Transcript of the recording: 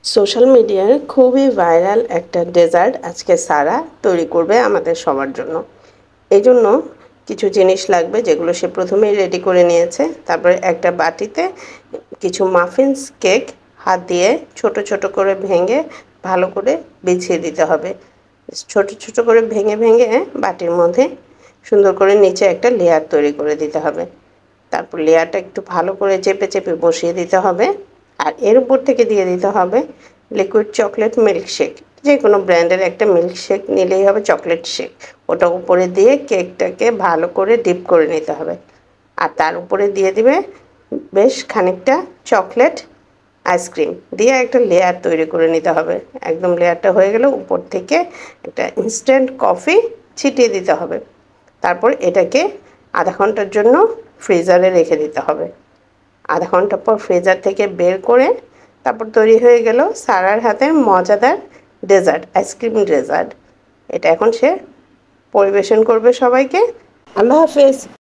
Social মিডিয়ায় খুবই viral একটা ডেজার্ট আজকে সারা তৈরি করবে আমাদের সবার জন্য। এই জন্য কিছু জিনিস লাগবে যেগুলো সে প্রথমেই রেডি করে নিয়েছে। তারপরে একটা বাটিতে কিছু মাফিনস কেক হাত দিয়ে ছোট ছোট করে ভেঙে ভালো করে বিছিয়ে দিতে হবে। ছোট ছোট করে ভেঙে ভেঙে বাটির মধ্যে সুন্দর করে নিচে একটা লেয়ার তৈরি করে দিতে হবে। তারপর লেয়ারটা একটু ভালো করে চেপে চেপে বসিয়ে দিতে হবে। আর এর উপর থেকে দিয়ে দিতে হবে লিকুইড চকলেট মিল্কশেক। যে কোনো ব্র্যান্ডের একটা মিল্কশেক নিলেই হবে, চকলেট শেক। ওটা উপরে দিয়ে কেকটাকে ভালো করে ডিপ করে নিতে হবে। আর তার উপরে দিয়ে দিবে বেশ খানিকটা চকলেট আইসক্রিম দিয়ে একটা লেয়ার তৈরি করে নিতে হবে। একদম লেয়ারটা হয়ে গেলে উপর থেকে একটা ইনস্ট্যান্ট কফি ছিটিয়ে দিতে হবে। তারপর এটাকে আধা ঘন্টার জন্য ফ্রিজারে রেখে দিতে হবে। আধা ঘন্টা পর ফ্রিজার থেকে বের করে তারপর তৈরি হয়ে গেল সারার হাতের মজাদার ডেজার্ট, আইসক্রিম ডেজার্ট। এটা এখন সে পরিবেশন করবে সবাইকে। আল্লাহ হাফেজ।